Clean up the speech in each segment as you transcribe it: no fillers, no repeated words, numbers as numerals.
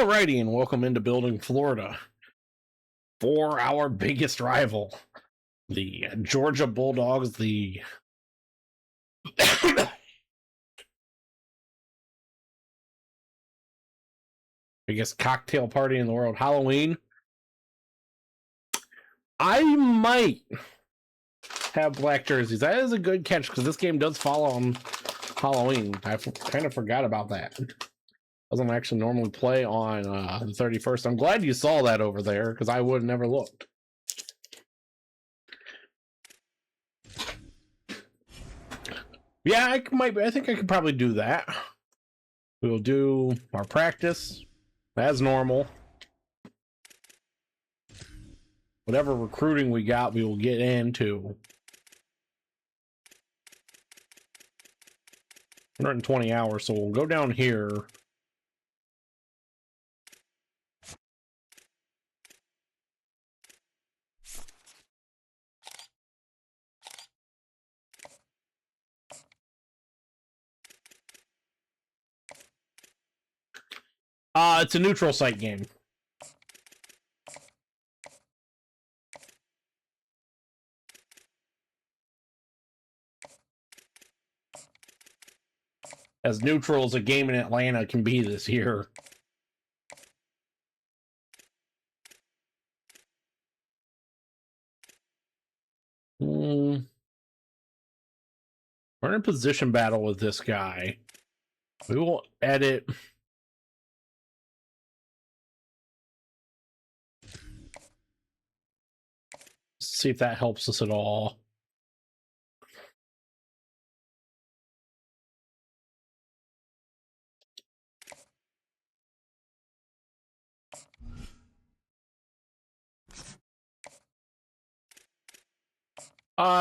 Alrighty, and welcome into Building Florida for our biggest rival, the Georgia Bulldogs, the biggest cocktail party in the world, Halloween. I might have black jerseys. That is a good catch because this game does fall on Halloween. I kind of forgot about that. Doesn't actually normally play on the 31st. I'm glad you saw that over there because I would have never looked. Yeah, I think I could probably do that. We'll do our practice as normal. Whatever recruiting we got, we will get into. 120 hours, so we'll go down here. It's a neutral site game. As neutral as a game in Atlanta can be this year. We're in a position battle with this guy. We will edit. See if that helps us at all.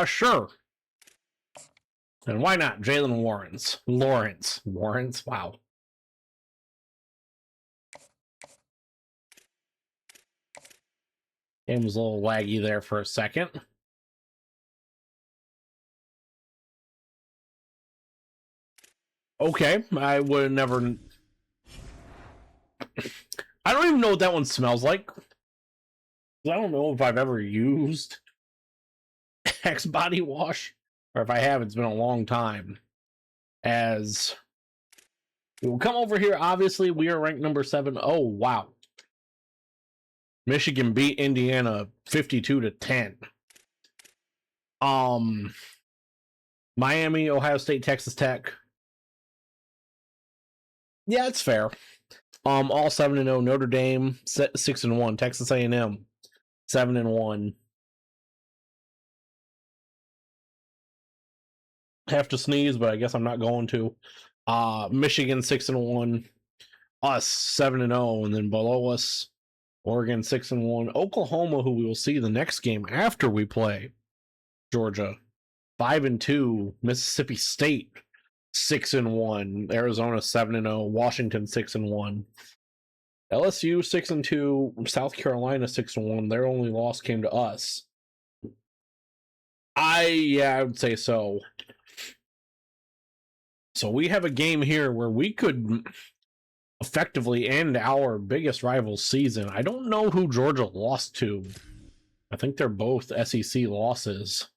Sure. And why not? Jalen Lawrence. Wow. Game was a little laggy there for a second. Okay, I would never. I don't even know what that one smells like. I don't know if I've ever used Axe body wash, or if I have, it's been a long time. As we will come over here, obviously we are ranked number 7. Oh wow, Michigan beat Indiana 52-10. Miami, Ohio State, Texas Tech. Yeah, it's fair. All 7-0. Notre Dame 6-1. Texas A&M 7-1. Have to sneeze, but I guess I'm not going to. Michigan 6-1. Us 7-0, and then below us, Oregon 6-1. Oklahoma, who we will see the next game after we play Georgia, 5-2. Mississippi State 6-1. Arizona 7-0. Washington 6-1. LSU 6-2. South Carolina 6-1. Their only loss came to us. I would say so. So we have a game here where we could effectively end our biggest rival's season. I don't know who Georgia lost to. I think they're both SEC losses.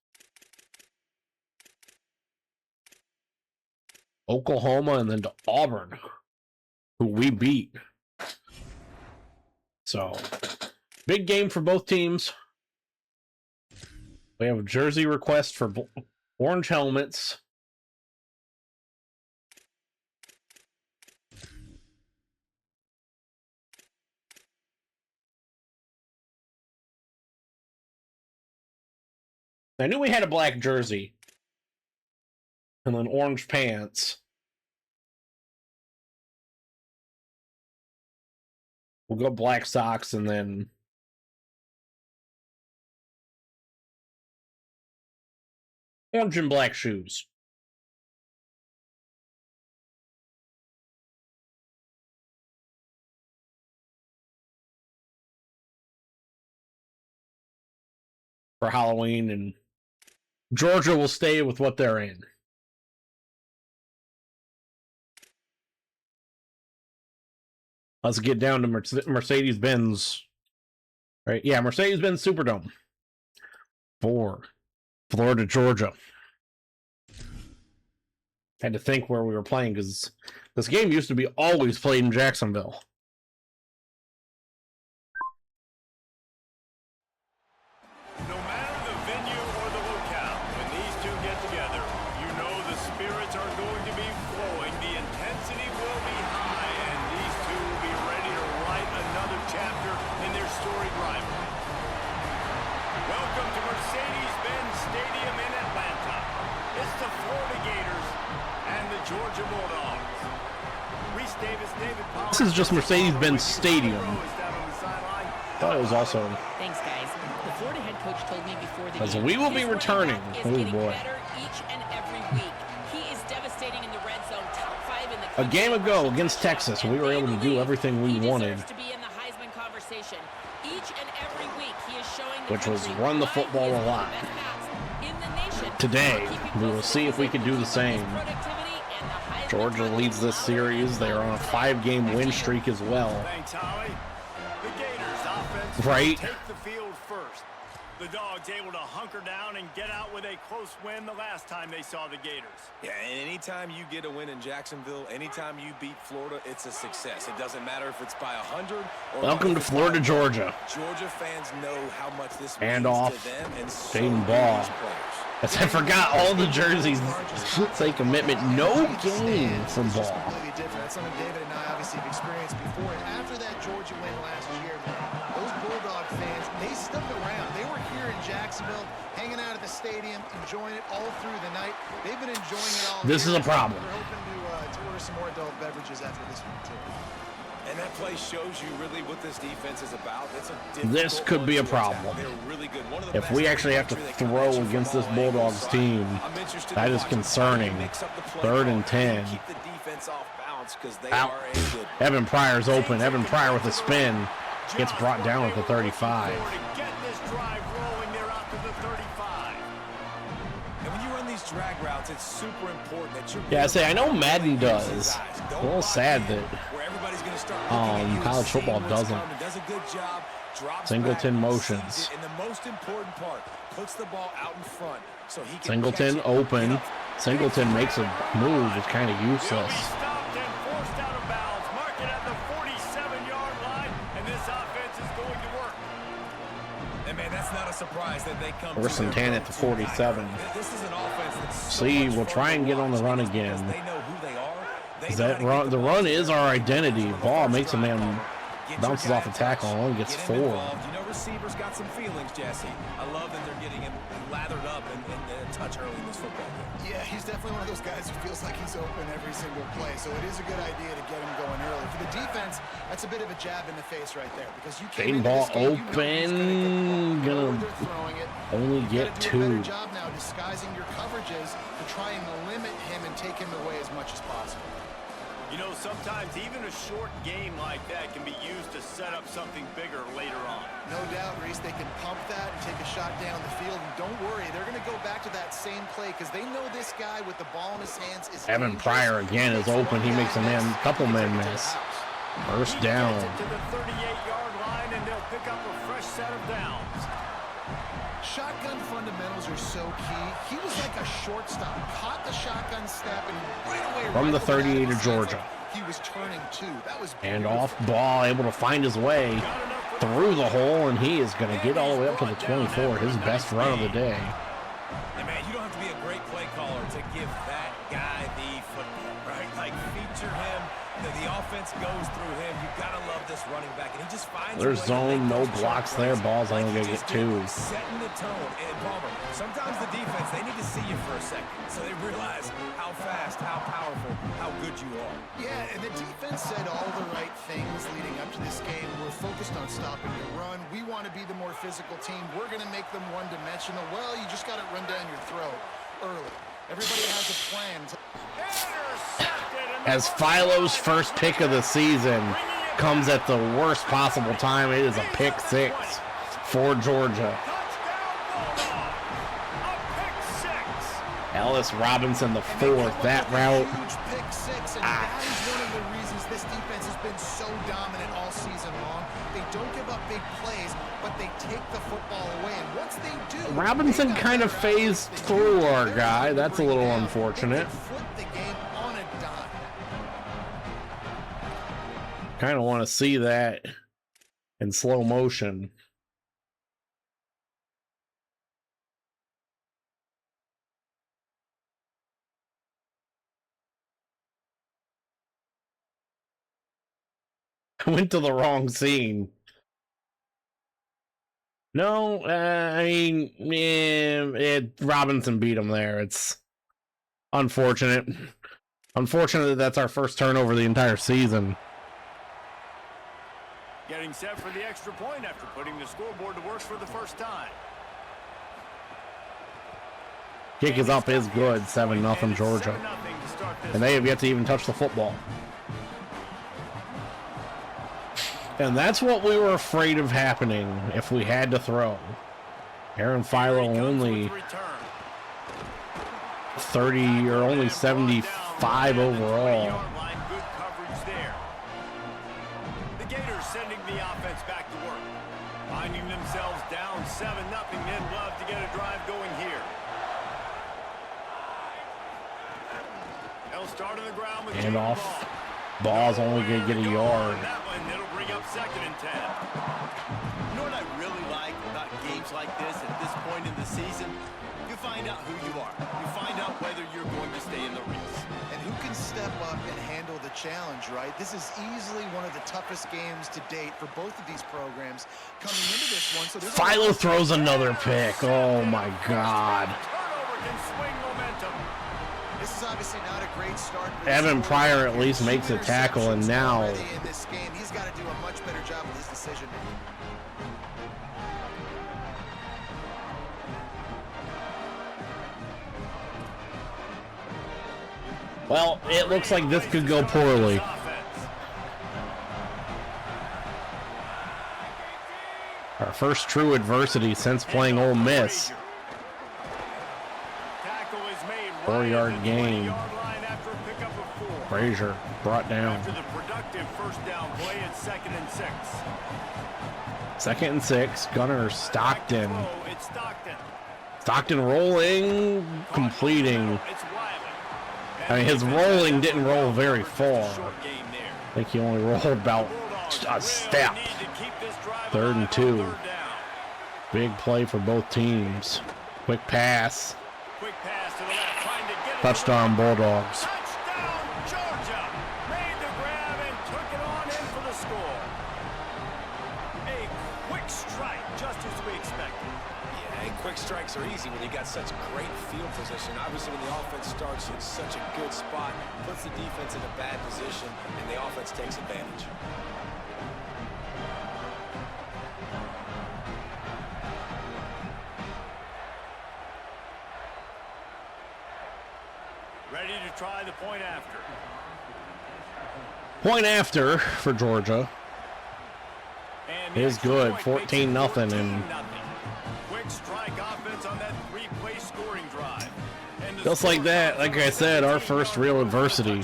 Oklahoma and then to Auburn, who we beat. So, big game for both teams. We have a jersey request for orange helmets. I knew we had a black jersey. And then orange pants. We'll go black socks and then orange and black shoes. For Halloween, and Georgia will stay with what they're in. Let's get down to Mercedes-Benz. Right? Yeah, Mercedes-Benz Superdome for Florida, Georgia. Had to think where we were playing because this game used to be always played in Jacksonville. No matter the venue or the locale, when these two get together, you know the spirits are going to be flowing, the intensity will be high, and these two will be ready to write another chapter in their storied rivalry. Welcome to Mercedes-Benz Stadium in Atlanta. It's the Florida Gators and the Georgia Bulldogs. Reese Davis, David Powell. This is just Mercedes-Benz Stadium. Thought it was also. Thanks, guys. The Florida head coach told me before the As game, we will be his returning. running back is Oh getting boy. better each and every week. He is devastating in the red zone, top 5 in the A country. game ago against Texas, we were able to do everything we He wanted, deserves to be in the Heisman conversation. Each and every week he is showing the which was country run the why football he is a one of lot. the best backs in the nation. Today, Keeping we will close see if we can do the his same. productivity and the Heisman Georgia leads this series. They are on a 5-game win streak as well. Thanks, Holly. The Gators offense Right. take the field first. The Dogs able to hunker down and get out with a close win the last time they saw the Gators. Yeah, and anytime you get a win in Jacksonville, anytime you beat Florida, it's a success. It doesn't matter if it's by 100 or Welcome to Florida, Georgia. Georgia fans know how much this Hand means off. to them and so Jaden do Ball. these players. As I forgot all the jerseys say commitment. No game for It's just Ball. completely different. That's something David and I obviously have experienced before. And after that Georgia win last year, those Bulldog fans, they stuck around. They were here in Jacksonville, hanging out at the stadium, enjoying it all through the night. They've been enjoying it all. This is year. a problem. We're hoping to order some more adult beverages after this one, too. And that play shows you really what this defense is about. It's a This difficult could be a one to attack. problem. They're really good. One of the If best we in the actually have to country. They can throw hit you from against this all Bulldogs angles. team, I'm interested that to is watch concerning. how they mix up the play 3rd and call 10. Keep the defense off balance because they Out. are a good. Evan Pryor's open. Evan Pryor with a spin gets brought down at the 35. To get this drive rolling, they're out to the 35. And when you run these drag routes, it's super important that you're. Yeah, I say I know Madden does. It's A little sad that college football doesn't. Does a good job. Drops Singleton back, motions. sees it, and the most important part, puts the ball out in front so he can Singleton catch it, open. get up. Singleton makes a move. It's kind of He'll be useless. stopped and forced out of bounds. Mark it at the 47-yard line, and this offense is going to work. And man, that's not a surprise that they come. First to and their 10 at the go-to guy. 47. This is an offense that's so See, much we'll fun try and to get on the watch run because again. They know who they are. They know That how to run, get the ball run to is their our guys. identity. So the Ball first makes a drive man ball, get your bounces guy off a tackle and only gets get him 4. involved. You know, receivers got some feelings, Jesse. I love that they're getting him lathered up and touch early in this football game. Yeah, he's definitely one of those guys who feels like he's open every single play, so it is a good idea to get him going early. For the defense, that's a bit of a jab in the face right there because you Jaden came into Ball this game, you know he's open, gonna gonna they're throwing it. only You get gotta do a 2. better job now disguising your coverages to try and limit him and take him away as much as possible. You know, sometimes even a short game like that can be used to set up something bigger later on. No doubt, Reese, they can pump that and take a shot down the field. And don't worry, they're going to go back to that same play because they know this guy with the ball in his hands is Evan dangerous. Pryor again is open. He makes a couple men miss. First down. He gets it to the 38-yard line, and they'll pick up a fresh set of downs. Shotgun fundamentals are so key. He was like a shortstop, caught the shotgun snap, and right away, From the rifled it out 38 his of hands Georgia. like he was turning two. That was And beautiful. off ball, able to find his way through the hole, and he is going to get all the way up to the 24. His best run of the day. And man, you don't have to be a great play caller to give that guy the football, right? Like feature him. The offense goes through him. You gotta love this running back, and he just finds. There's a way to zone, make no those blocks short there. plays Ball's like only he gonna get just did, 2. Setting the tone. And Palmer, sometimes the defense they need to see you for a second, so they realize how fast, how powerful, how good you are. Yeah, and the defense said all the right things leading up to this game. We're focused on stopping the run. We want to be the more physical team. We're going to make them one-dimensional. Well, you just got it run down your throat early. Everybody has a plan. As Philo's first pick of the season comes at the worst possible time. It is a pick 6 for Georgia. Touchdown, Bulldog. A pick 6. Ellis Robinson the fourth. That route. Huge pick six, and that is one of the reasons this defense has been so dominant all season long. They don't give up big plays, but they take the football away. And once they do, Robinson kind of phased through our guy. That's a little They unfortunate. can flip the game on a dime. Kind of want to see that in slow motion. I went to the wrong scene. No, I mean, Robinson beat him there. It's unfortunate. Unfortunate that that's our first turnover the entire season. Getting set for the extra point after putting the scoreboard to work for the first time. Kick is up is good, 7-0 Georgia. And they have yet to even touch the football. And that's what we were afraid of happening if we had to throw. Aaron Philo only 30 or only 75 overall. Good coverage there. The Gators sending the offense back to work. Finding themselves down 7-0. They'd love to get a drive going here. They'll start on the ground with And off. Ball's only going to get a yard. That one, it'll bring up 2nd and 10. You know what I really like about games like this at this point in the season? You find out who you are. You find out whether you're going to stay in the race. And who can step up and handle the challenge, right? This is easily one of the toughest games to date for both of these programs coming into this one. So Philo throws another pick. Oh my God. Turnover can swing momentum. This is obviously not a great start. Evan Pryor at least makes a tackle, and now in this game, he's got to do a much better job with his decision making. well, it looks like this could go poorly. Our first true adversity since playing Ole Miss. 4-yard gain. Frazier brought down. After the productive first down play, it's 2nd and 6. 2nd and 6. Gunner Stockton. It's Stockton. Stockton rolling, completing. I mean, his rolling didn't roll very far. I think he only rolled about a step. 3rd and 2. Big play for both teams. Quick pass. Touchdown Bulldogs. Touchdown Georgia. Made the grab and took it on in for the score. A quick strike, just as we expected. Yeah, and quick strikes are easy when you got such great field position. Obviously, when the offense starts in such a good spot, puts the defense in a bad position, and the offense takes advantage. Ready to try the point after. Point after for Georgia And is good, 14-0, and quick strike offense on that 3-play scoring drive. And just like that, like I said, our first real adversity.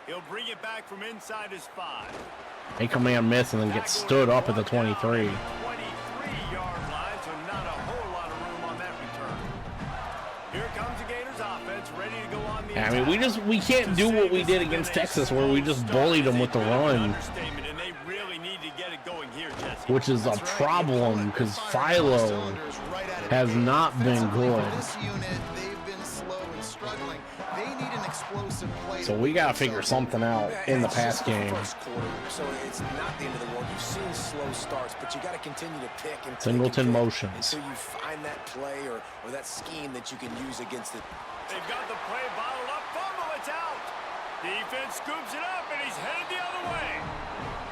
He'll bring it back from inside his 5. Make a man miss and then get stood up at the 23. 23-yard line, so not a whole lot of room on that return. Here comes the Gators offense, ready to go on the I mean, we can't do what we did against Texas, where we just bullied them with the run, And they really need to get it going here, Jesse. which is a problem because Philo has not been good. This unit, they've been slow and struggling. They need an explosive play. So we got to figure something out in the pass game. First quarter, so it's not the end of the world. You've seen slow starts, but you got to continue to pick and pick Singleton and pick motions. until you find that play or that scheme that you can use against it. They've got the play bottled up. Fumble, it's out. Defense scoops it up, and he's headed the other way.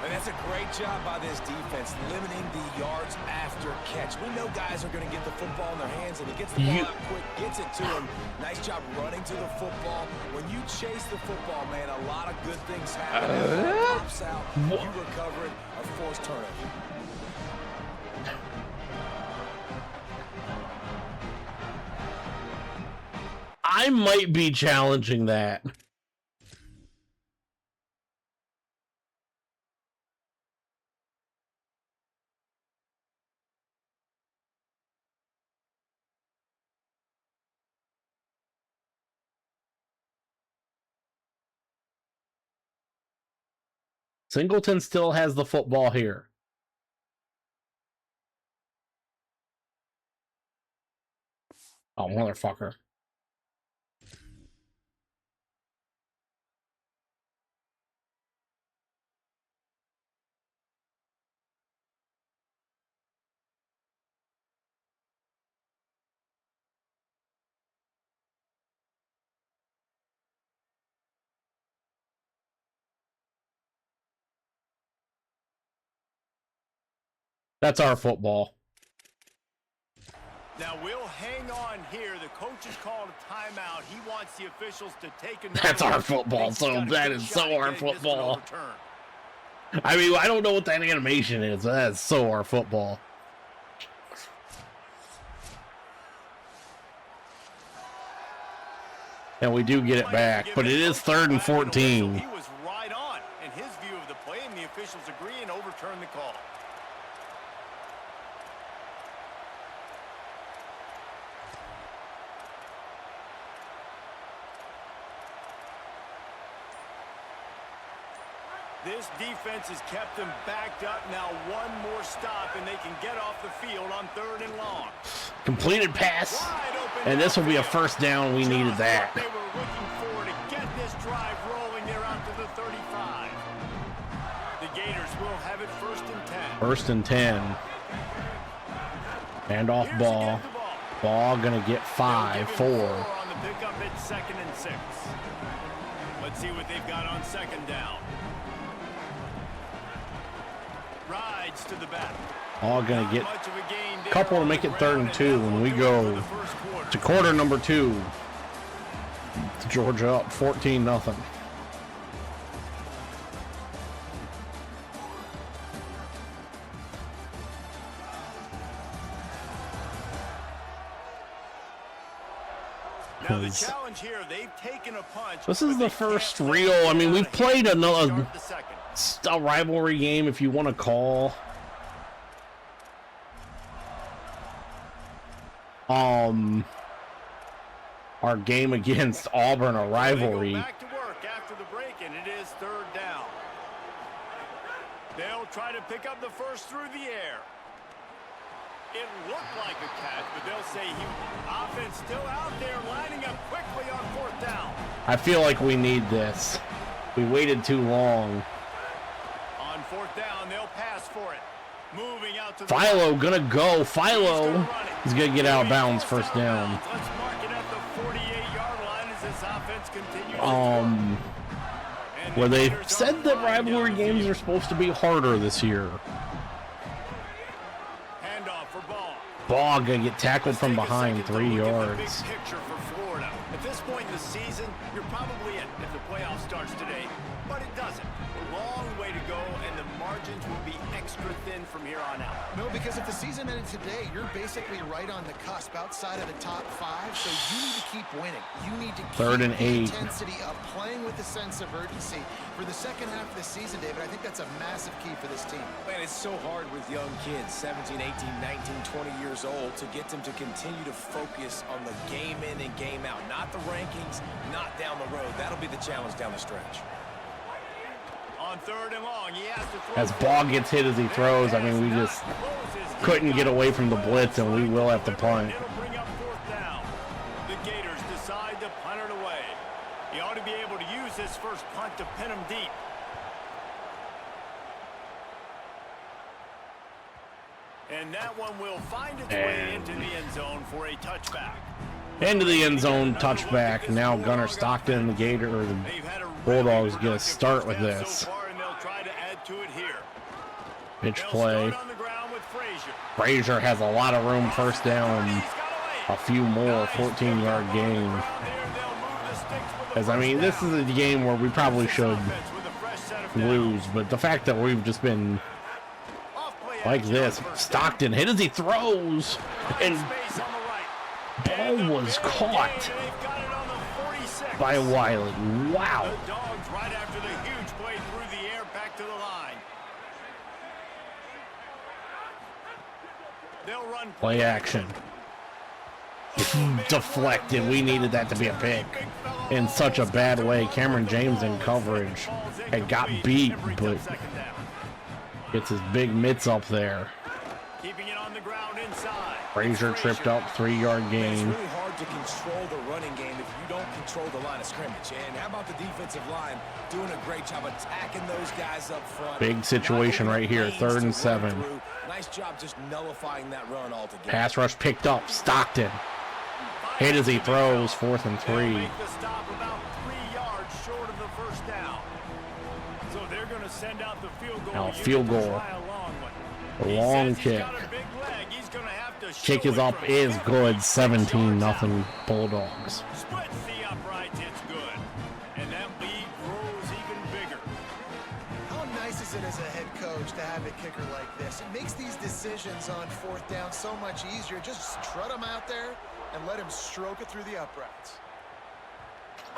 And that's a great job by this defense, limiting the yards after catch. We know guys are going to get the football in their hands, and he gets the ball out quick, gets it to him. Nice job running to the football. When you chase the football, man, a lot of good things happen. It pops out, you recover it, a forced turnover. I might be challenging that. Singleton still has the football here. Oh, motherfucker. That's our football. Now we'll hang on here. The coach has called a timeout. He wants the officials to take a. That's our football. So that is so our football. I mean, I don't know what that animation is. That's so our football. And we do get it back, but it is 3rd and 14. He was right on in his view of the play, and the officials agree and overturn the call. This defense has kept them backed up. Now one more stop, and they can get off the field on 3rd and long. Completed pass. And this will be a first down. We needed that. They were looking for to get this drive rolling. They're out to the 35. The Gators will have it 1st and 10. 1st and 10. Hand off ball. Ball gonna get 5, 4. On the pickup, it's 2nd and 6. Let's see what they've got on 2nd down. Rides to the back. All gonna get a couple to make it 3rd and 2 when we go to quarter number 2. Georgia up 14-0. Now the challenge here, they've taken a punch. This is the first real. I mean, we've played another a rivalry game, if you want to call. Our game against Auburn a rivalry. Back to work after the break, and it is 3rd down. They'll try to pick up the first through the air. It looked like a catch, but they'll say offense still out there lining up quickly on 4th down. I feel like we need this. We waited too long. On 4th down, they'll pass for it. Moving out to the Philo gonna go. Philo is gonna get out of bounds, first down. Let's mark it at the 48-yard line as this offense continues. Where they said that rivalry games are supposed to be harder this year. Handoff for Ball. Ball gonna get tackled from behind, 3 yards. Big picture for Florida. At this point in the season, you're probably in if the playoff starts today, but it doesn't. A long way to go, and the margins will be extra thin from here on out. No, because if the season ended today, you're basically right on the cusp outside of the top 5, so you need to keep winning. You need to keep 3rd and 8. the intensity up, playing with a sense of urgency. For the second half of the season, David, I think that's a massive key for this team. Man, it's so hard with young kids, 17, 18, 19, 20 years old, to get them to continue to focus on the game in and game out. Not the rankings, not down the road. That'll be the challenge down the stretch. On 3rd and long, he has to throw. As Ball gets hit as he throws, I mean, we just couldn't get away from the blitz, and we will have to punt. It'll bring up 4th down. The Gators decide to punt it away. He ought to be able to use this first punt to pin him deep. And that one will find its way into the end zone for a touchback. Into the end zone, touchback. Now Gunnar Stockton, the Gator, or the Bulldogs get a start with this. Pitch play. Frazier has a lot of room, first down. A few more, 14-yard gain. As I mean, this is a game where we probably should lose, but the fact that we've just been like this. Stockton hit as he throws, and Ball was caught. by Wiley. Wow. The Dogs right after the huge play through the air back to the line. They'll run Play action. Deflected. We needed that to be a pick. In such a bad way. Cameron James in coverage had got beat, but gets his big mitts up there. keeping it on the ground inside. Frazier tripped up, 3-yard It's gain. really hard to control the running game if you don't control the line of scrimmage. And how about the defensive line doing a great job attacking those guys up front? Big situation right here, 3rd and 7. Nice job just nullifying that run altogether. Pass rush picked up, Stockton. Hit as he throws, 4th and 3. They'll make the stop about 3 yards short of the first down. So they're going to send out the field goal. Now, unit field to goal. try a long one. A He long says he's kick. got a big leg. He's going to have to Kick show is it up, from is 7. good, 6 yards 17-0 out. Bulldogs. Splits the uprights. It's good. And that lead grows even bigger. How nice is it as a head coach to have a kicker like this? It makes these decisions on 4th down so much easier. Just strut him out there and let him stroke it through the uprights.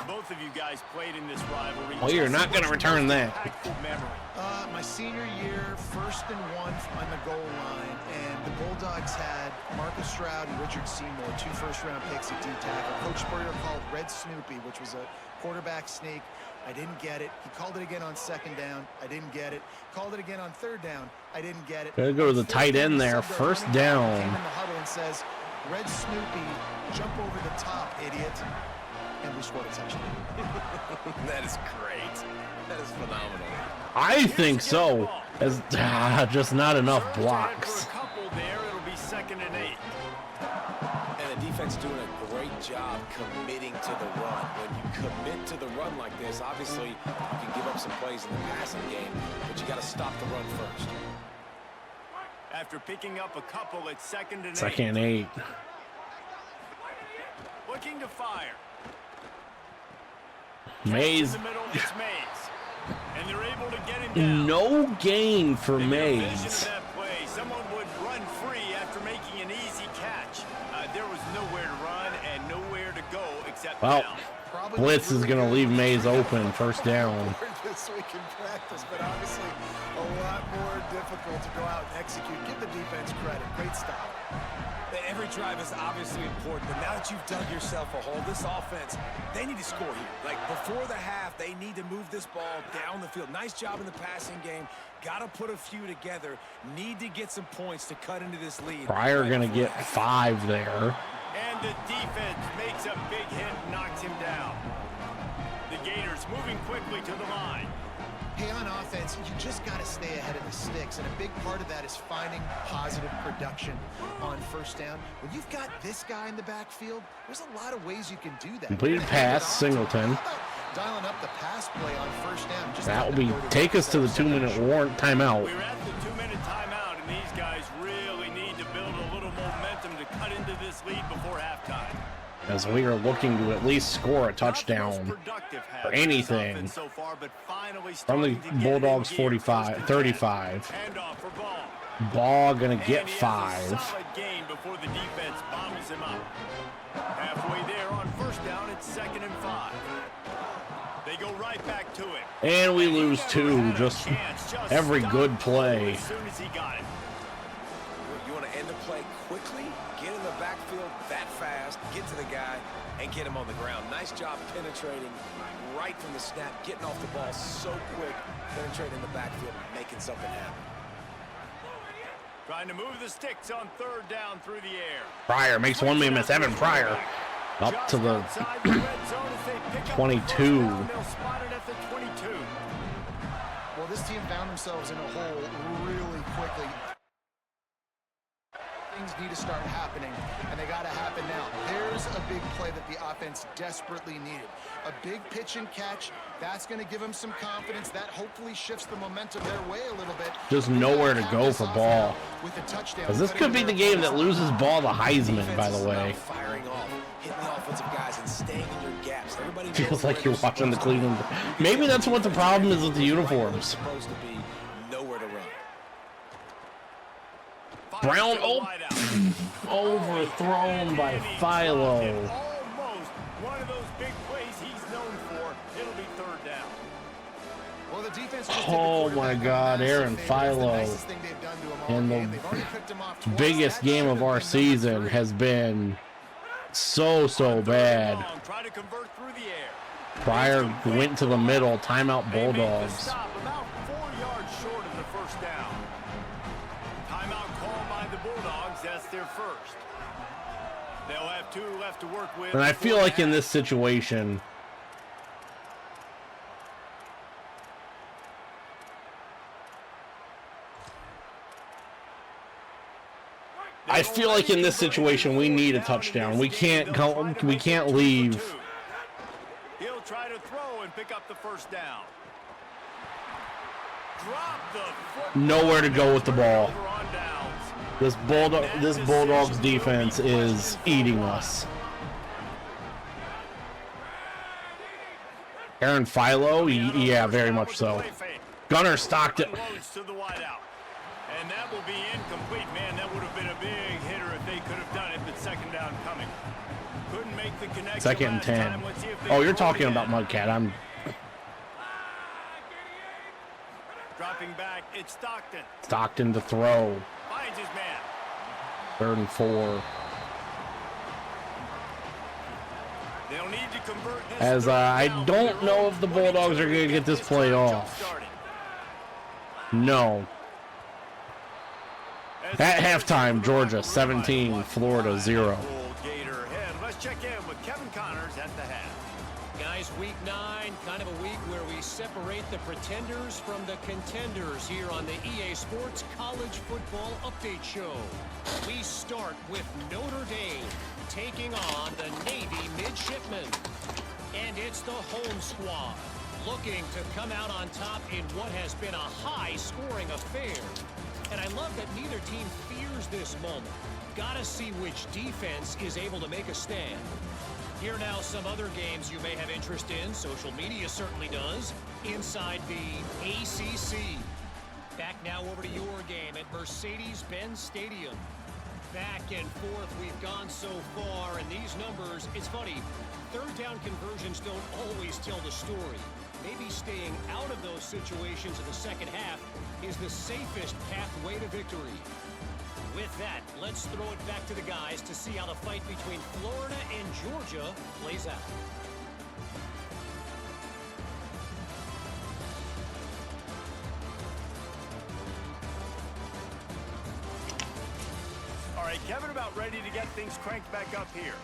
Both of you guys played in this rivalry. Well, you're not gonna What's return your that. most impactful memory? My senior year, 1st and 1 on the goal line, and the Bulldogs had Marcus Stroud and Richard Seymour, 2 first-round picks at D-tackle. Coach Spurrier called Red Snoopy, which was a quarterback sneak. I didn't get it. He called it again on 2nd down. I didn't get it. Called it again on 3rd down. I didn't get it. Gotta go to the On 4th tight down, end the there. sub, 1st running back down. Came in the huddle and says, Red Snoopy, jump over the top, idiot. And we scored a touchdown. That is great. That is phenomenal. I think so. As just not enough Surge ahead blocks. For a couple there, it'll be 2nd and 8. And the defense doing a great job committing to the run. When you commit to the run like this, obviously you can give up some plays in the passing game, but you got to stop the run first. After picking up a couple at 2nd and 8. 2nd and 8. Looking to fire. Mays. In the middle, it's Mays. And they're able to get him down. No gain for In their vision of Mays. that play, someone would run free after making an easy catch. There was nowhere to run and nowhere to go except Well, down. Probably Blitz is really going to good leave Mays open, 1st down. this week in practice, but obviously a lot more difficult to go out and execute. Give the defense credit. Great stop. Every drive is obviously important, but now that you've dug yourself a hole, this offense, they need to score here. Like before the half, they need to move this ball down the field. Nice job in the passing game. Got to put a few together. Need to get some points to cut into this lead. Pryor going to get 5 there. And the defense makes a big hit and knocks him down. The Gators moving quickly to the line. Hey, on offense, you just got to stay ahead of the sticks, and a big part of that is finding positive production on 1st down. When you've got this guy in the backfield, there's a lot of ways you can do that. Completed pass, Singleton. How about dialing up the pass play on 1st down? Just That let will them be go to take us to the 2-minute warrant timeout. We're at the 2-minute timeout, and these guys really need to build a little momentum to cut into this lead before halftime. As we are looking to at least score a touchdown or anything So far, but finally from the Bulldogs 35, 35. Handoff for Ball. Ball gonna And get he has a 5. solid gain before the defense bombs him up. Halfway there on 1st down, it's 2nd and 5. They go right back to it. And we And he lose never 2. had a Just chance. Just every stopped good play. as soon as he got it. You want to end the play quickly, get in the backfield that fast, get to the guy, and get him on the ground. Nice job penetrating right from the snap, getting off the ball so quick, penetrating the backfield, making something happen. Trying to move the sticks on 3rd down through the air. Pryor makes one man miss. Evan Pryor up to the Just outside the red zone as they pick up the 22. first down. They'll spot it at the 22. Well, this team found themselves in a hole really quickly. Things need to start happening, and they got to happen now. There's a big play that the offense desperately needed. A big pitch and catch. That's going to give them some confidence. That hopefully shifts the momentum their way a little bit. Just They nowhere gotta to cap go this for off Ball. now with a touchdown. 'Cause this Cutting could be the their game that opponent's loses Ball the Heisman, Defense by is the way. about firing off, hitting the offensive guys and staying in your gaps. Everybody knows Feels like where you're they're watching the supposed to be. Cleveland. You can Maybe tell that's what the problem is with the right where uniforms. they're supposed to be, nowhere to run. Brown, Fires to the oh, wideout. overthrown by And he Philo. blocked it. Almost one of those big plays he's defense just Oh did the my quarterback a God, massive Aaron favor. That's the Philo. nicest thing they've done to him all And game. the They've already picked him off twice. biggest That game should of have our been season number 3. has been so bad. Try to convert through the air. Pryor went to the middle, timeout They make the Bulldogs. stop about 4 yards short of the first down. Timeout called by the Bulldogs. That's their first. They'll have 2 left to work with. And I feel before like in the this situation, we need a touchdown. We can't go, we can't leave. He'll try to throw and pick up the first down. Drop the football. Nowhere to go with the ball. Over on downs. This Bulldogs defense is eating us. Aaron Philo, yeah, very much so. Gunner stocked it. Loads to the wideout. And that will be incomplete. Man, that would have been a big hitter if they could have done it, but second down coming. Couldn't make the connection. Second and last 10. time. Let's see if they Oh, you're throw talking again. about Mudcat. I'm Dropping back, it's Stockton to throw. Finds his man. 3rd and 4. They'll need to convert this. As third I down. don't They're know on if the Bulldogs are going to get this play time off. jump-started. No. As At the halftime, Georgia Bulldogs 17, run Florida 0. Gator head. Let's check in with Kevin Connors at the half. Guys, week 9, kind of a week where we separate the pretenders from the contenders here on the EA Sports College Football Update Show. We start with Notre Dame taking on the Navy Midshipmen. And it's the home squad looking to come out on top in what has been a high-scoring affair. And I love that neither team fears this moment. Gotta see which defense is able to make a stand. Here now some other games you may have interest in. Social media certainly does. Inside the ACC. Back now over to your game at Mercedes-Benz Stadium. Back and forth we've gone so far, and these numbers, it's funny, 3rd down conversions don't always tell the story. Maybe staying out of those situations in the second half is the safest pathway to victory. With that, let's throw it back to the guys to see how the fight between Florida and Georgia plays out. All right, Kevin, about ready to get things cranked back up here.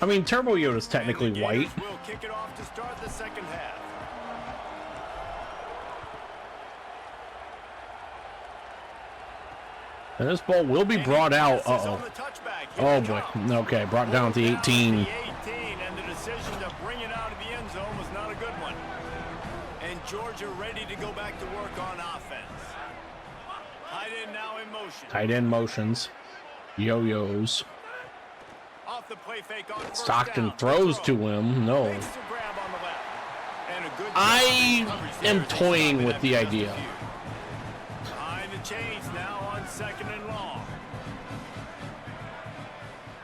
I mean, Turbo Yoda's technically And the white. Gators will kick it off to start the second half. And this ball will be brought out. Passes Uh-oh. on the touchback. Here Oh, they boy. come. Okay, brought down to Down 18. the 18, and the decision to bring it out of the end zone was not a good one. And Georgia ready to go back to work on offense. Tight end now in motion. Tight end motions. Yo-yos. Off the play fake on first Stockton down. throws to Throw. him. No. Makes the grab on the left. And a good I coverage there am as they toying stop it with after the just a idea. few. Behind the chains now on 2nd and long.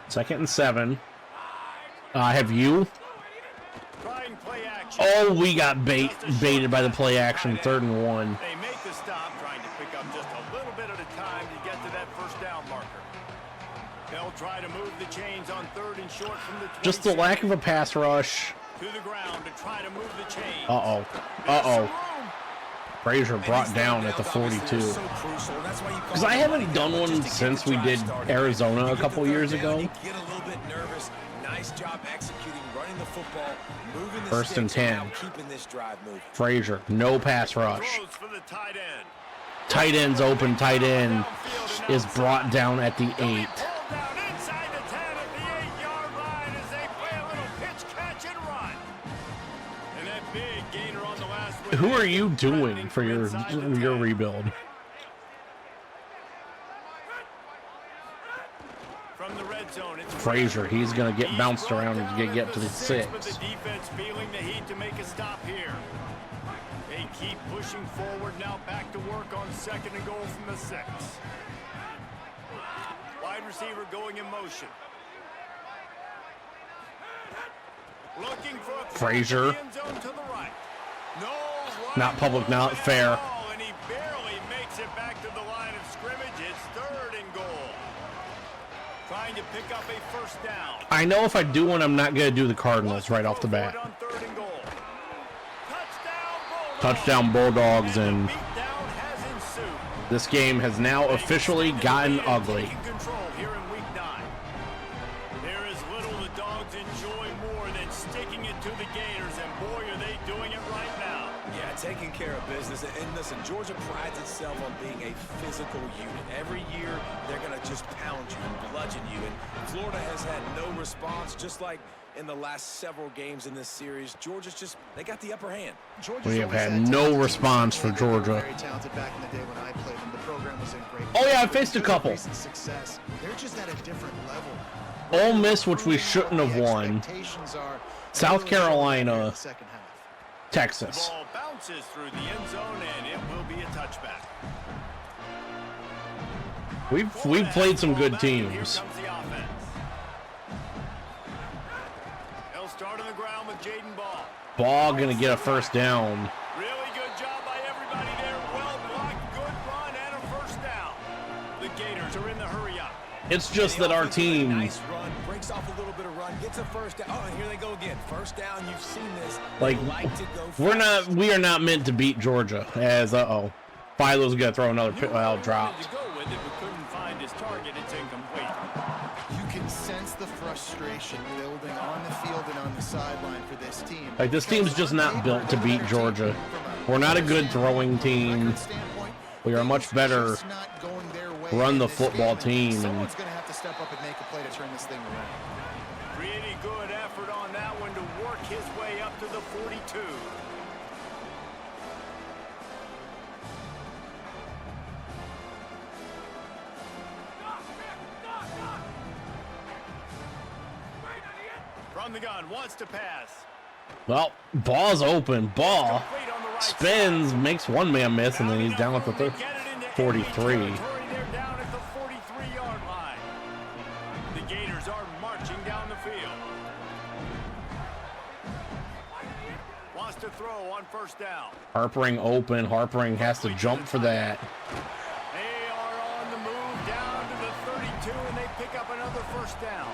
2nd and 7. Have you? Trying play action. Oh, we got baited by the play action. 3rd and 1. They make the stop, trying to pick up just a little bit at a time to get to that first down marker. They'll try to move the chains on 3rd and short from the 26. Just the lack of a pass rush. To the ground to try to move the chains. Uh-oh. Uh-oh. Frazier brought down at the 42. Because I haven't done one since we did Arizona a couple years ago. Get a little bit nervous. Nice job executing, running the football, moving the 1st and sticks, 10. now keeping this drive moving. Frazier, no pass rush. Throws for the tight end. Tight end's open. Tight end is brought down at the 8. Pulled down inside the 10 at the 8-yard line as they play a little pitch, catch, and run. And that big gainer on the last one. Who are you doing for your rebuild? From the red zone, it's Frazier, he's going to get bounced around and get to the 6. But the defense feeling the heat to make a stop here. They keep pushing forward now, back to work on 2nd and goal from the 6. Wide receiver going in motion. Looking for a Frazier. end zone to the right. No Not public, not fair. And he barely makes it back to the line of scrimmage. It's 3rd and goal. Trying to pick up a first down. I know if I do one, I'm not going to do the Cardinals right off the bat. On 3rd and goal. Touchdown Bulldogs, and Beatdown has ensued. this game has now officially gotten ugly. Taking control here in week 9. There is little the Dogs enjoy more than sticking it to the Gators, and boy, are they doing it right now. Yeah, taking care of business. And listen, Georgia prides itself on being a physical unit. Every year, they're going to just pound you and bludgeon you. And Florida has had no response, just like in the last several games in this series. Georgia's just, they got the upper hand. We have had no response for Georgia. Very talented back in the day when I played them. The program was in great. Oh, yeah, I faced a couple. Recent success. They're just at a different level. Ole Miss, which we shouldn't have won. Expectations are South Carolina, second half. Texas. The ball bounces through the end zone, and it will be a touchback. We've played some good Here teams. comes the offense. They'll start on the ground with Jaden Ball. Ball gonna get a first down. Really good job by everybody there. Well blocked, good run, and a first down. The Gators are in the hurry up. It's just that our team, Nice run, breaks off a little bit of run, gets a first down. Oh, and here they go again. First down, you've seen this. like, To go we are not meant to beat Georgia. As Philo's gonna throw another drop. To go with it, but couldn't find his target. It's incomplete. You can sense the frustration building on the field and on the sideline for this team. Like, this team's just not built to beat Georgia. We're not a good throwing team. We are much better run the football team. Someone's going to have to step up and make a play to turn this thing around. Pretty good effort on that one to work his way up to the 42. From the gun, wants to pass. Well, ball's open. Ball Complete on the right spins, makes one man miss, and then he's down at the 43. They're down at the 43-yard line. The Gators are marching down the field. Wants to throw on first down. Harpering open. Harpering has to jump for that. They are on the move down to the 32, and they pick up another first down.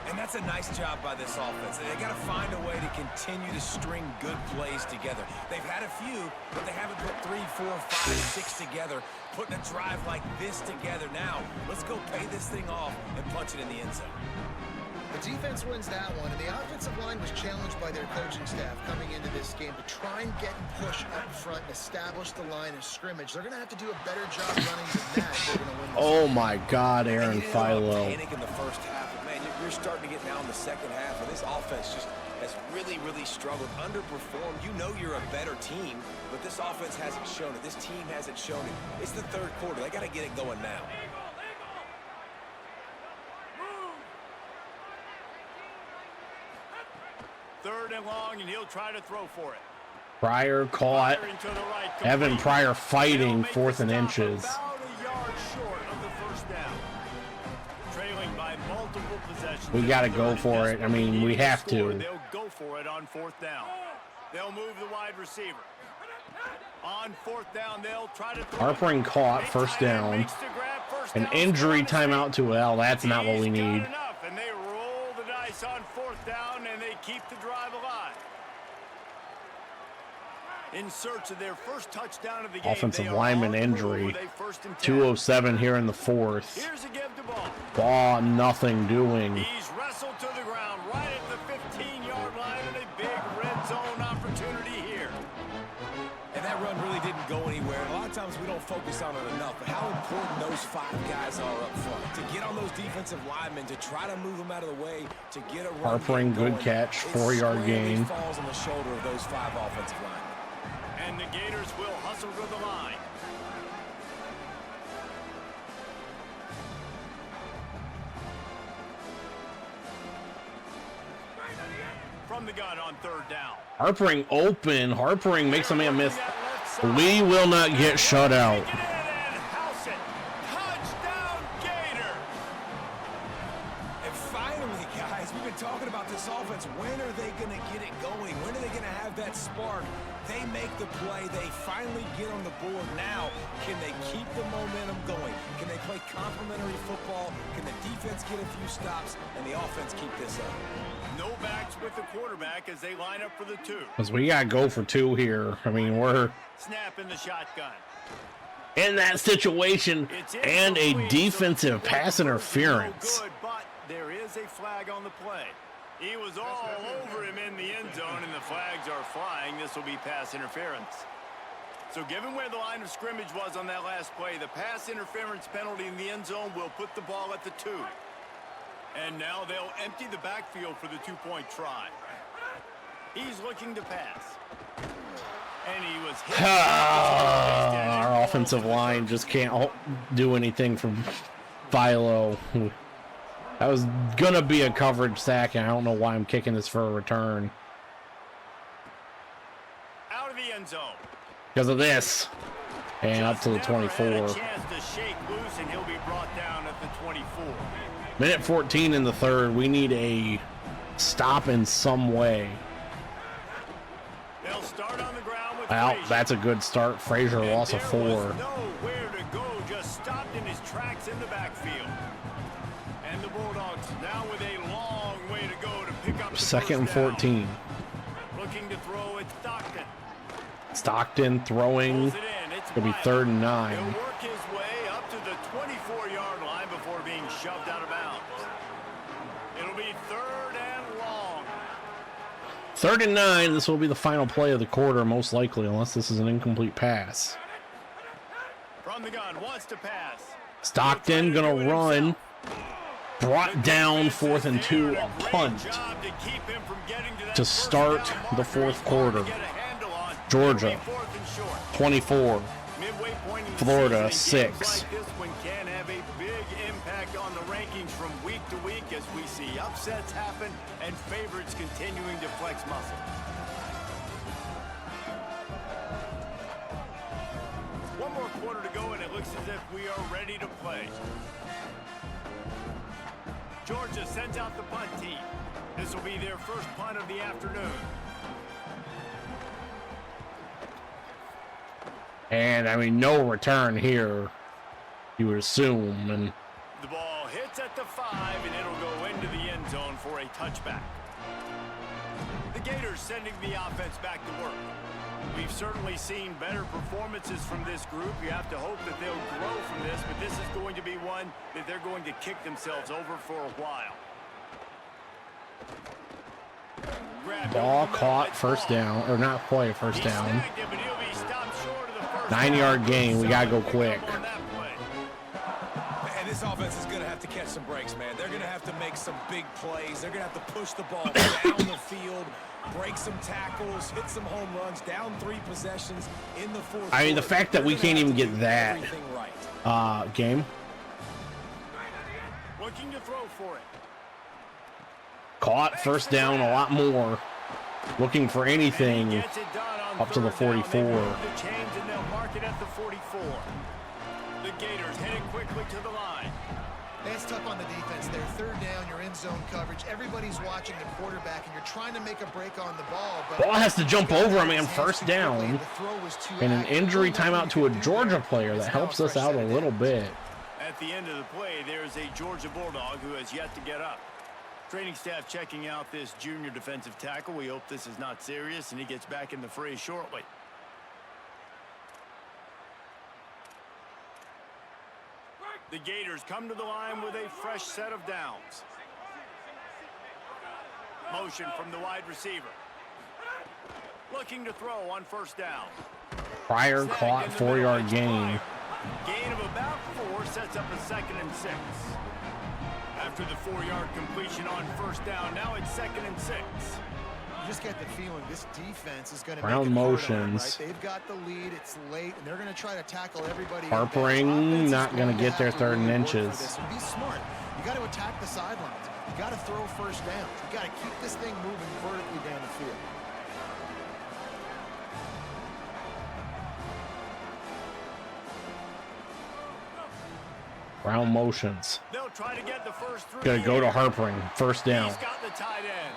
And that's a nice job by this offense. They got to find a way to continue to string good plays together. They've had a few, but they haven't put 3, 4, 5, 6 together. Putting a drive like this together now. Let's go pay this thing off and punch it in the end zone. The defense wins that one, and the offensive line was challenged by their coaching staff coming into this game to try and get and push up front and establish the line of scrimmage. They're going to have to do a better job running than that if they're going to win this. Oh my God, Aaron They Philo. panic in the first half, but man, you're starting to get now in the second half, and this offense just has really, really struggled, underperformed. You know you're a better team, but this offense hasn't shown it. This team hasn't shown it. It's the third quarter. They got to get it going now. Third and long, and he'll try to throw for it. Pryor caught. Firing to the right, Evan complete. Pryor They'll fighting make the 4th and stop inches. About a yard short of the first down. Trailing by multiple possessions. We got to go for it. I mean, we have to. They'll go for it on 4th down. They'll move the wide receiver. On 4th down, they'll try to throw. Harpering caught, first down. Makes the grab, first An down, injury score on the timeout to L. That's not what we He's got need. enough, and they roll the dice on 4th down, and they keep the drive alive. In search of their first touchdown of the game. Offensive they are lineman on the move injury. with a 1st and 10. 2:07 here in the 4th. Here's a give to Ball. Ball, nothing doing. He's wrestled to the ground right at the 15-yard line, and a big red zone opportunity here. And that run really didn't go anywhere. And a lot of times we don't focus on it enough, but how important those 5 guys are up front. To get on those defensive linemen, to try to move them out of the way, to get a run. Harpering, good going, catch, it 4-yard squarely gain. falls on the shoulder of those 5 offensive linemen. And the Gators will hustle to the line. From the gun on 3rd down. Harpering open. Harpering makes a man miss. We will not get shut out. Take it in and house it. Touchdown, Gators. And finally, guys, we've been talking talking about this offense. When are they going to get it going? When are they going to have that spark? They make the play. They finally get on the board. Now, can they keep the momentum going? Can they play complementary football? Can the defense get a few stops and the offense keep this up? No backs with the quarterback as they line up for the 2. Because we got to go for 2 here. I mean, we're Snap in the shotgun. in that situation It's in and a complete, defensive so pass no interference. good, but there is a flag on the play. He was all over him in the end zone, and the flags are flying. This will be pass interference. So given where the line of scrimmage was on that last play, the pass interference penalty in the end zone will put the ball at the 2. And now they'll empty the backfield for the 2-point try. He's looking to pass. And he was hit. Our offensive line just can't do anything from Philo. That was going to be a coverage sack, and I don't know why I'm kicking this for a return. Out of the end zone. Because of this. And up to the 24. Had a chance to shake loose, and he'll be brought down at the 24. Minute 14 in the third. We need a stop in some way. They'll start on the ground with Well, Frazier. that's a good start. Frazier And lost a there 4. was nowhere to go, just stopped in his tracks in the backfield. And the Bulldogs now with a long way to go to pick up the Second and first down. 14. Looking to throw it, Stockton. Stockton throwing. Pulls it in. It's It'll be Wiley. 3rd and He'll 9. work his way up to the 24-yard line before being shoved out of bounds. It'll be 3rd and long. 3rd and 9. This will be the final play of the quarter, most likely, unless this is an incomplete pass. From the gun, wants to pass. Stockton gonna run. Brought down 4th and 2, a punt to start the 4th quarter. Georgia, 24. Florida, 6. This one can have a big impact on the rankings from week to week as we see upsets happen and favorites continuing to flex muscle. One more quarter to go, and it looks as if we are ready to play. Georgia sends out the punt team. This will be their first punt of the afternoon. And, I mean, no return here, you would assume. And The ball hits at the 5, and it'll go into the end zone for a touchback. The Gators sending the offense back to work. We've certainly seen better performances from this group. You have to hope that they'll grow from this, but this is going to be one that they're going to kick themselves over for a while. ball caught, first down, or not quite first down. 9-yard gain. We got to go quick. And this offense is going to have to catch some breaks, man. They're going to have to make some big plays. They're going to have to push the ball down the field, break some tackles, hit some home runs, down 3 possessions in the fourth. I mean, the fact that we can't even get that game. Looking to throw for it. Caught, first down, a lot more. Looking for anything up to the 44. The chains and they'll mark it at the 44. The Gators headed quickly to the line. That's tough on the defense there. Third down, you're in zone coverage. Everybody's watching the quarterback, and you're trying to make a break on the ball. But Ball has to jump over him, and first down. And an injury timeout to a Georgia player that helps us out a little bit. At the end of the play, there's a Georgia Bulldog who has yet to get up. Training staff checking out this junior defensive tackle. We hope this is not serious, and he gets back in the fray shortly. The Gators come to the line with a fresh set of downs. Motion from the wide receiver. Looking to throw on first down. Pryor caught, 4-yard gain. Gain of about 4 sets up a 2nd and 6. After the 4-yard completion on first down, now it's 2nd and 6. You just get the feeling this defense is going to Round make it hard on motions. them, right? They've got the lead. It's late, and they're going to try to tackle everybody. Harpering, not going to get their 3rd and inches. Be smart. You got to attack the sidelines. You got to throw first down. You got to keep this thing moving vertically down the field. Round motions. They'll try to get the first through. Gonna go to Harpering. First down. He's got the tight end.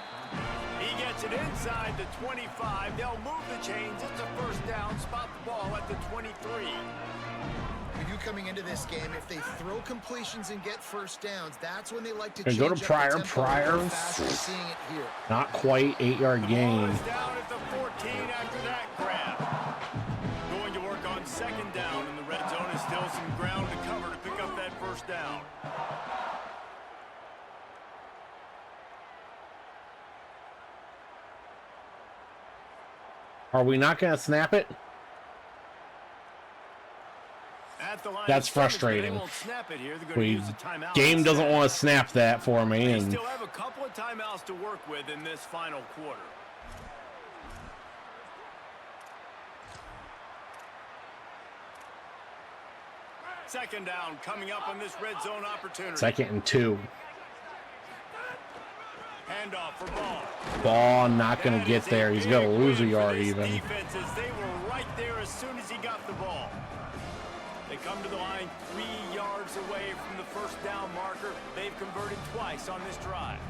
He gets it inside the 25. They'll move the chains. It's a first down. Spot the ball at the 23. For you coming into this game, if they throw completions and get first downs, that's when they like to And change go to up Pryor. the tempo. Pryor. Fast, we're seeing it here. Not quite 8-yard gain. Ball is down at the 14 after that grab. Going to work on second down, and the red zone is still some ground to cover to pick up that first down. Are we not gonna snap it? At the line That's of scrimmage, but frustrating. They won't snap it here. They're going We to use a timeout. game doesn't instead. want to snap that for me, They and still have a couple of timeouts to work with in this final quarter. Second down coming up on this red zone opportunity. 2nd and 2. Handoff for Ball. Ball not gonna That get is a there. He's big gonna lose a win for yard this even. defense, as they were right there as soon as he got the ball. They come to the line 3 yards away from the first down marker. They've converted twice on this drive.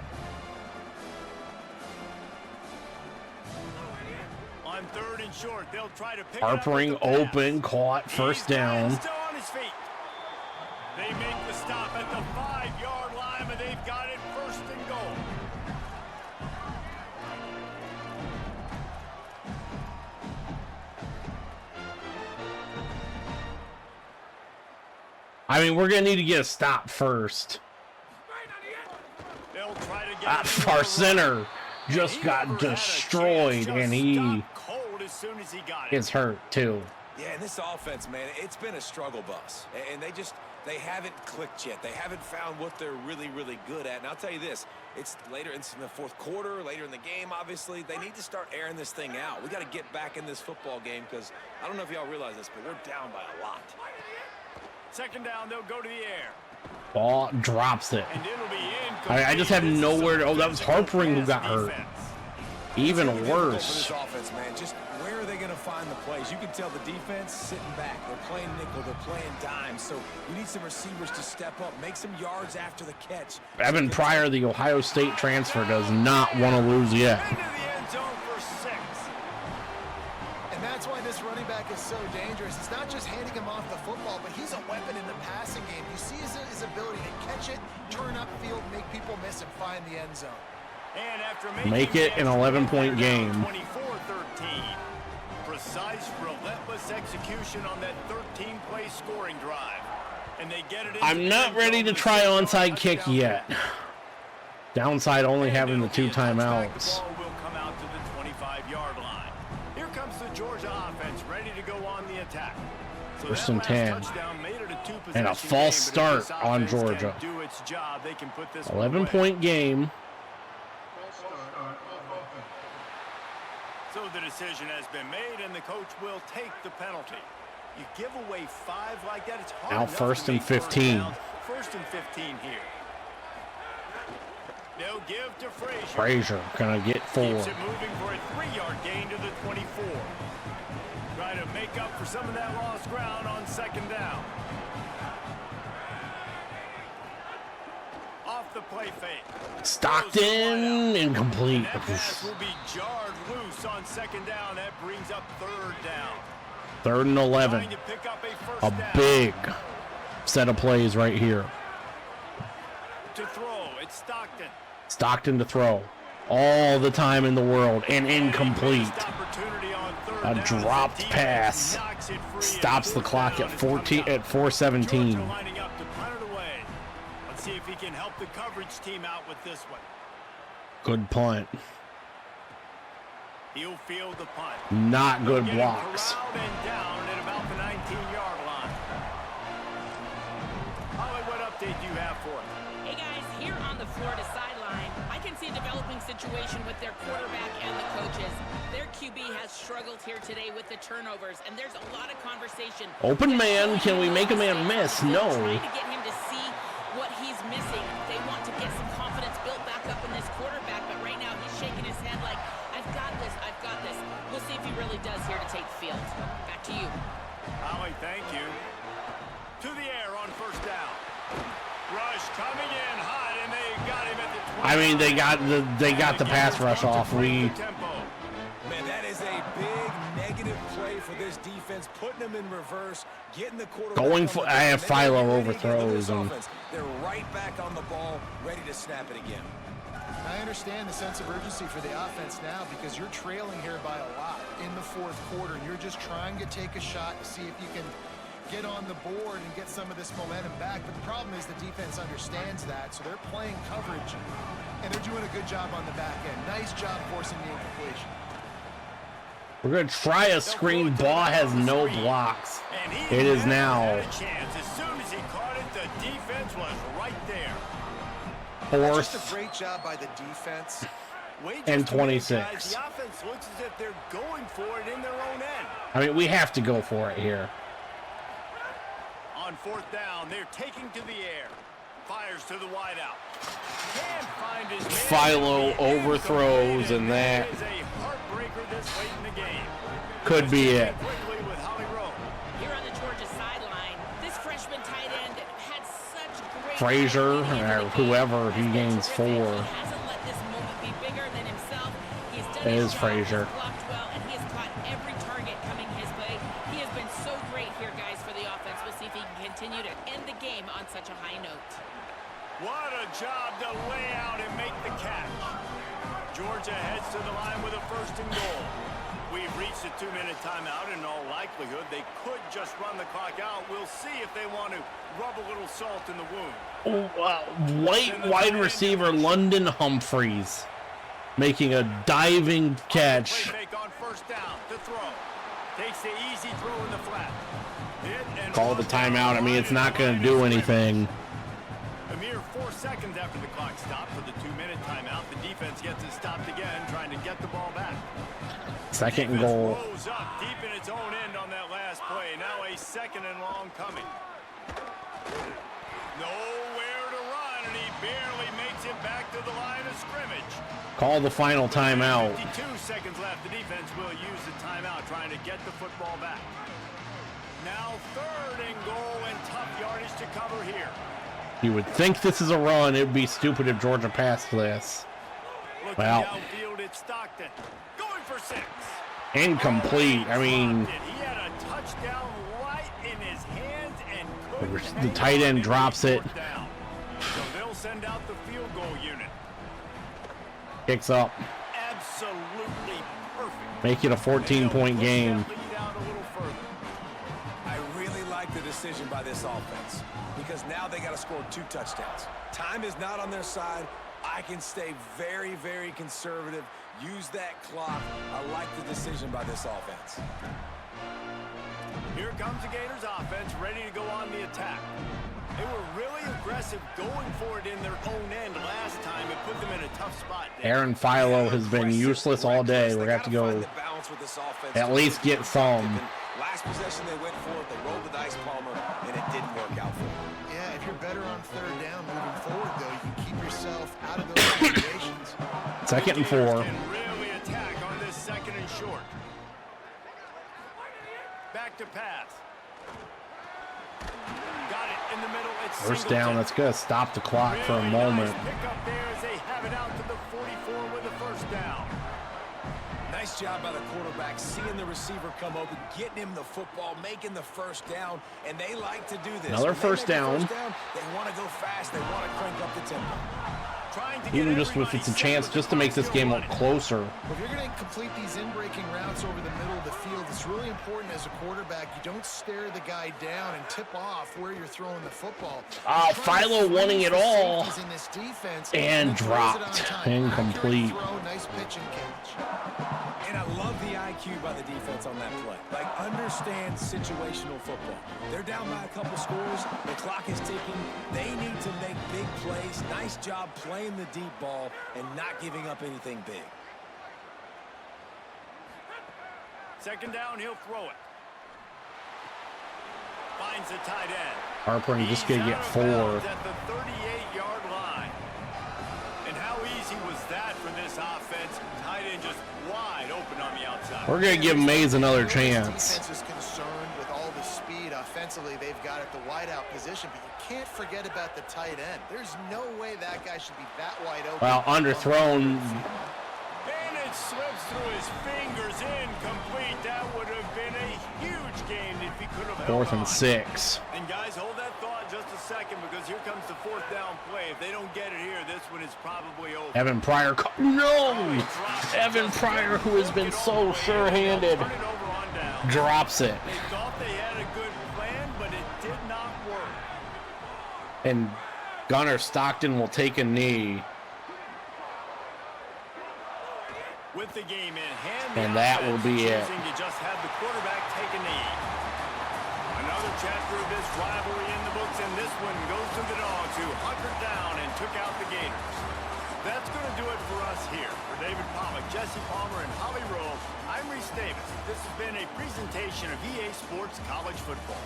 On 3rd and short, they'll try to pick Harpering it up with the pass. open, caught, first He's down. still on his feet. They make the stop at the 5-yard line, but they've got it first and goal. I mean, we're gonna need to get a stop first. They'll try to get Our center just got destroyed, and he cold as soon as he got it. gets hurt too. Yeah, and this offense, man, it's been a struggle bus. And they haven't clicked yet. They haven't found what they're really, really good at. And I'll tell you this, it's later in the fourth quarter, later in the game, obviously. They need to start airing this thing out. We got to get back in this football game because I don't know if y'all realize this, but we're down by a lot. Second down, they'll go to the air. Ball drops it. And it'll be I just have incomplete. This is nowhere to. a Oh, that was Harpering who got hurt. defense. Even It's gonna be difficult worse. For this offense, man, just where are they going to find the plays? You can tell the defense sitting back. They're playing nickel. They're playing dime. So you need some receivers to step up, make some yards after the catch. Evan Pryor, the Ohio State transfer, does not want to lose yet. Into the end zone for 6. And that's why this running back is so dangerous. It's not just handing him off the football, but he's a weapon in the passing game. You see his ability to catch it, turn upfield, make people miss, and find the end zone. And after Make it an 11-point game. 24-13. Precise, relentless execution on that 13-play scoring drive. And they get it into I'm the not end ready zone to with a try 6-yard onside kick touchdown yet. pass. Downside only And having the it'll 2 be a touchback. timeouts. The ball will come out to the 25-yard line. Here comes the Georgia offense, ready to go on the attack. So First that and last 10. touchdown made it a 2-possession And a game, false but if start this on offense can Georgia. do its job, they can put this one away. 11-point game. So the decision has been made, and the coach will take the penalty. You give away 5 like that, it's hard Now enough first to and make first 15. downs. First and 15 here. They'll give to Frazier. Frazier gonna get 4. Keeps it moving for a 3-yard gain to the 24. Trying to make up for some of that lost ground on second down. Off the play fake. Stockton incomplete. That pass will be jarred loose on second down. That brings up 3rd down. 3rd and 11. Trying to pick up a first A down. big set of plays right here. To throw, it's Stockton. Stockton to throw. All the time in the world and incomplete. Missed opportunity on third A down as the dropped defense pass knocks it free, stops and the clock fourth at down 14 is coming at up. 4:17. Georgia lining up to punt it away. Let's see if he can help the coverage team out with this one. Good punt. He'll field the punt. Not good Getting blocks. corralled and down at about the 19-yard line. Holly, what update do you have for us? Hey guys, here on the Florida sideline, I can see a developing situation with their quarterback and the coaches. Their QB has struggled here today with the turnovers, and there's a lot of conversation. Open man, can we make a man miss? No. Trying to get him to see what he's missing. They want to get some confidence built back up in this quarterback, but right now he's shaking his head like, I've got this, I've got this. We'll see if he really does here to take the field. Back to you. Holly, thank you. To the air on first down. rush coming in hot, and they got him at the 20. I mean, they got the pass rush off. Man, that is a big negative play for this defense, putting them in reverse, getting the quarterback Going for, I have Philo overthrows and and they're right back on the ball, ready to snap it again. I understand the sense of urgency for the offense now because you're trailing here by a lot in the fourth quarter, and you're just trying to take a shot to see if you can get on the board and get some of this momentum back. But the problem is the defense understands that, so they're playing coverage, and they're doing a good job on the back end. Nice job forcing the incompletion. we're going to try a screen. Ball has no blocks. It is now As soon as he caught it, the defense was right there. Just a fourth great job by the defense. and To me, 26. guys, the offense looks as if they're going for it in their own end. I mean, we have to go for it here. On fourth down, they're taking to the air. Fires to the wideout. Can't find his man. Philo The end overthrows, zone, and that is a heartbreaker this late in the game. could be it. Quickly with Holly Rowe. Here on the Georgia sideline, this freshman tight end had such great Frazier opportunity in or the game. whoever, he Has been gains terrific. 4. He hasn't let this moment be bigger than himself. He's done It his is job, Frazier. he's blocked well, and he has caught every target coming his way. He has been so great here, guys, for the offense. We'll see if he can continue to end the game on such a high note. What a job to lay out and make the catch. Georgia heads to the line with a first and goal. We've reached a 2-minute timeout. In all likelihood, they could just run the clock out. We'll see if they want to rub a little salt in the wound. White wide receiver London Humphreys making a diving catch. Play fake on first down to throw. Takes the easy throw in the flat. Hit and Call the timeout. I mean, it's not going to do anything. A mere 4 seconds after the clock stopped for the 2-minute timeout, the defense gets it stopped again, trying to get the ball back. Second and Defense goal. rolls up deep in its own end on that last play. Now a second and long coming. Nowhere to run, and he barely makes it back to the line of scrimmage. Call the final timeout. 52 seconds left. The defense will use the timeout, trying to get the football back. Now third and goal, and tough yardage to cover here. You would think this is a run. It would be stupid if Georgia passed this. Looking Well. downfield, it's Stockton. Going for 6. Incomplete. I mean, He had a touchdown right in his hands and couldn't the tight end drops it. down. So they'll send out the field goal unit. Kicks up. Absolutely perfect. Make it a 14-point game. Push that lead out a little further. I really like the decision by this offense because now they got to score 2 touchdowns. Time is not on their side. I can stay very, very conservative. Use that clock. I like the decision by this offense. Here comes the Gators offense, ready to go on the attack. They were really aggressive going for it in their own end last time. It put them in a tough spot. Aaron Philo has been useless all day. We're going to have to go at least get some. Last possession they went for it. They rolled the dice, Palmer, and it didn't work out for them. Yeah, if you're better on third down moving forward, though, you can keep yourself out of those situations. Second and 4. Can really attack on this second and short. Back to pass. Got it in the middle. It's First down. That's going to stop the clock for a moment. Nice pick up there as they have it out to the 44 with a first down. Nice job by the quarterback, seeing the receiver come open, getting him the football, making the first down, and they like to do this. Another When they first make a down. They want to go fast. They want to crank up the tempo. Trying to get Even just if it's a chance just to make this game look closer. If you're going to complete these in-breaking routes over the middle of the field, it's really important as a quarterback you don't stare the guy down and tip off where you're throwing the football. Philo wanting it all In this defense, and he throws it on dropped. time. Incomplete. Accurate throw, nice pitch and catch. And I love the IQ by the defense on that play. Like, understand situational football. They're down by a couple scores. The clock is ticking. They need to make big plays. Nice job playing the deep ball and not giving up anything big. Second down, he'll throw it. Finds the tight end. Harper, and just going to He's get out of 4. bounds at the 38-yard line. And how easy was that for this offense? Tight end just wide open on the outside. We're going to give Mays another chance. Defense is concerned with all the speed offensively. defensively they've got at the wideout position, but you can't forget about the tight end. There's no way that guy should be that wide open. Well, underthrown. And it slips through his fingers, incomplete. That would have been a huge gain if he could have held 4th and on. 6. And guys, hold that thought just a second, because here comes the 4th down play. If they don't get it here, this one is probably over. Evan Pryor. No! Evan Pryor, who has been so sure-handed, Turn it over on down. drops it. They thought they had a good plan, but it did not work. And Gunnar Stockton will take a knee. With the game in hand, And the that will offense be it. choosing to just have the quarterback take a knee. Another chapter of this rivalry in the books, and this one goes to the Dogs, who hunkered down and took out the Gators. That's going to do it for us here. For David Pollack, Jesse Palmer, and Holly Rowe, I'm Reese Davis. This has been a presentation of EA Sports College Football.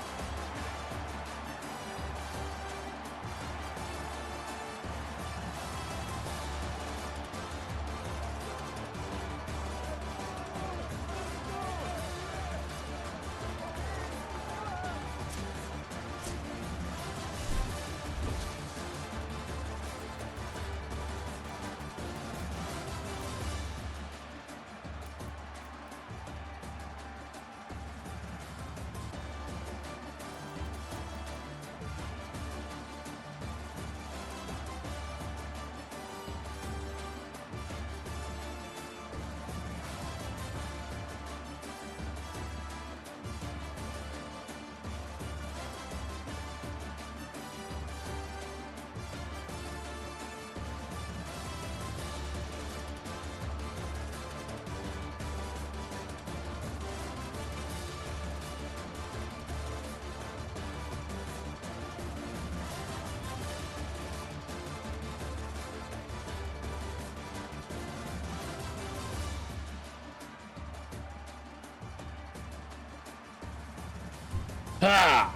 Ah!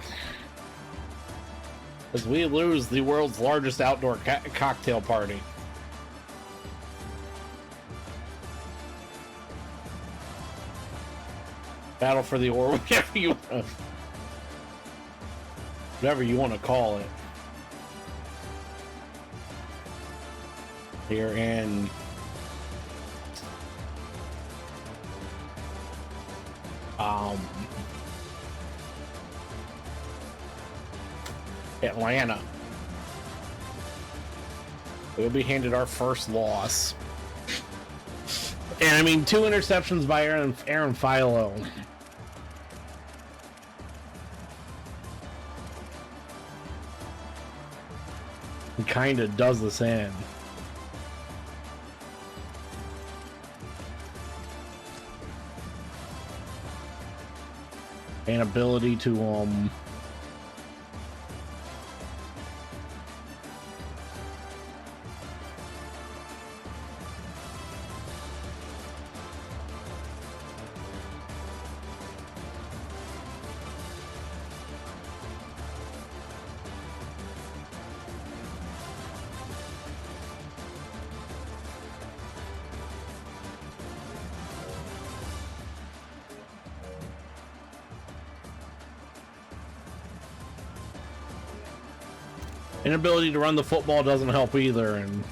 As we lose the world's largest outdoor cocktail party. Battle for the Or, whatever you want to call it. Here in Atlanta. We'll be handed our first loss. And I mean, 2 interceptions by Aaron Philo. He kind of does this in. An ability to inability to run the football doesn't help either, and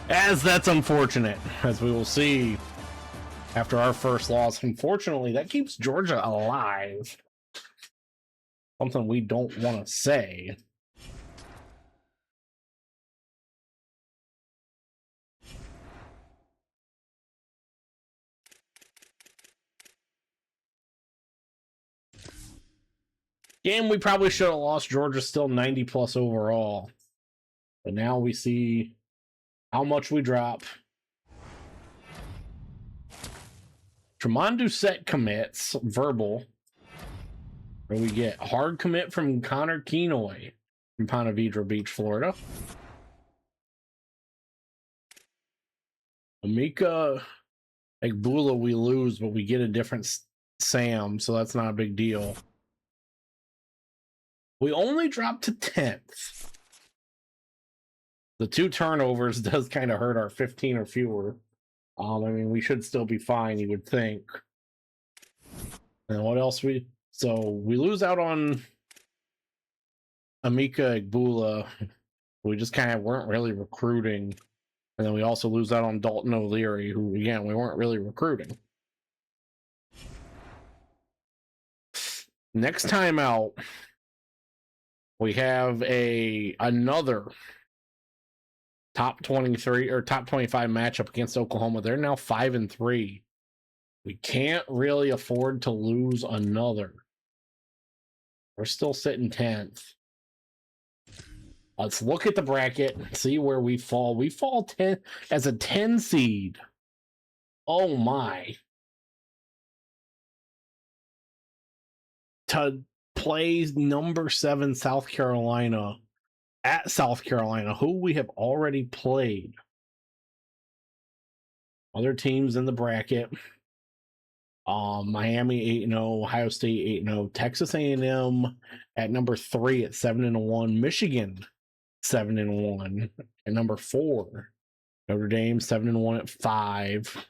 as that's unfortunate, as we will see after our first loss. Unfortunately, that keeps Georgia alive. Something we don't want to say. Game we probably should have lost. Georgia's still 90 plus overall. But now we see how much we drop. Tremont Doucette commits, verbal. Where we get hard commit from Connor Kenoy from Ponte Vedra Beach, Florida. Emeka Egbula we lose, but we get a different Sam, so that's not a big deal. We only dropped to 10th. The 2 turnovers does kind of hurt our 15 or fewer. I mean, we should still be fine, you would think. And what else so we lose out on Emeka Egbula. We just kind of weren't really recruiting. And then we also lose out on Dalton O'Leary, who, again, we weren't really recruiting. Next time out, we have another top 23 or top 25 matchup against Oklahoma. They're now 5-3. We can't really afford to lose another. We're still sitting 10th. Let's look at the bracket, see where we fall. We fall 10 as a 10 seed. Oh my. To play number 7 South Carolina at South Carolina, who we have already played. Other teams in the bracket. Miami 8-0, Ohio State 8-0, Texas A&M at number 3 at 7-1, Michigan 7-1 at number 4, Notre Dame 7-1 at 5,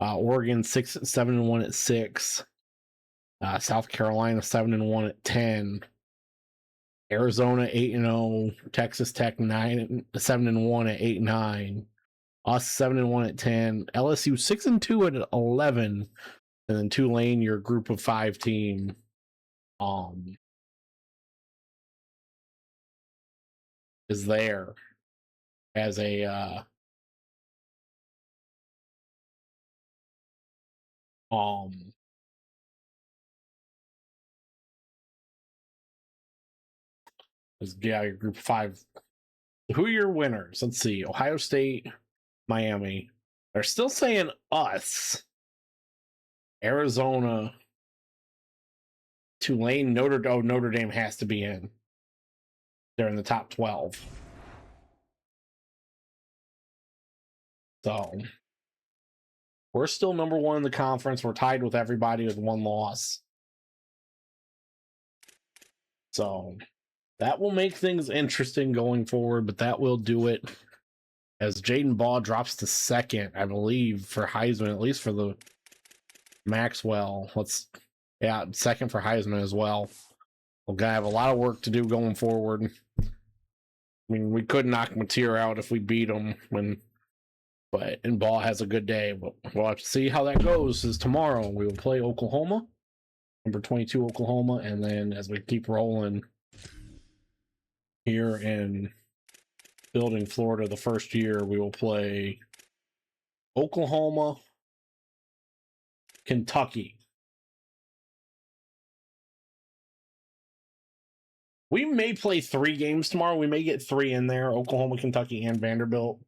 Oregon 7-1 at 6, South Carolina 7-1 at 10, Arizona 8-0, Texas Tech 7-1 at 8-9, us 7-1 at 10, LSU 6-2 at 11. And then Tulane, your group of 5 team, is there as a your group of 5. Who are your winners? Let's see. Ohio State, Miami. They're still saying us. Arizona, Tulane, Notre Dame has to be in. They're in the top 12. So we're still number 1 in the conference. We're tied with everybody with 1 loss. So that will make things interesting going forward, but that will do it as Jaden Baugh drops to 2nd, I believe, for Heisman, at least for the Maxwell. 2nd for Heisman as well. We're gonna have a lot of work to do going forward. I mean, we could knock Mateer out if we beat him, and Ball has a good day. But we'll have to see how that goes. Is tomorrow we will play Oklahoma, number 22 Oklahoma, and then as we keep rolling here in Building, Florida, the first year we will play Oklahoma, Kentucky. We may play 3 games tomorrow. We may get 3 in there, Oklahoma, Kentucky, and Vanderbilt.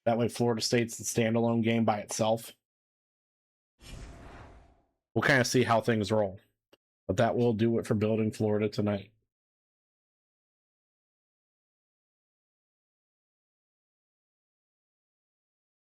That way Florida State's the standalone game by itself. We'll kind of see how things roll. But that will do it for Building Florida tonight.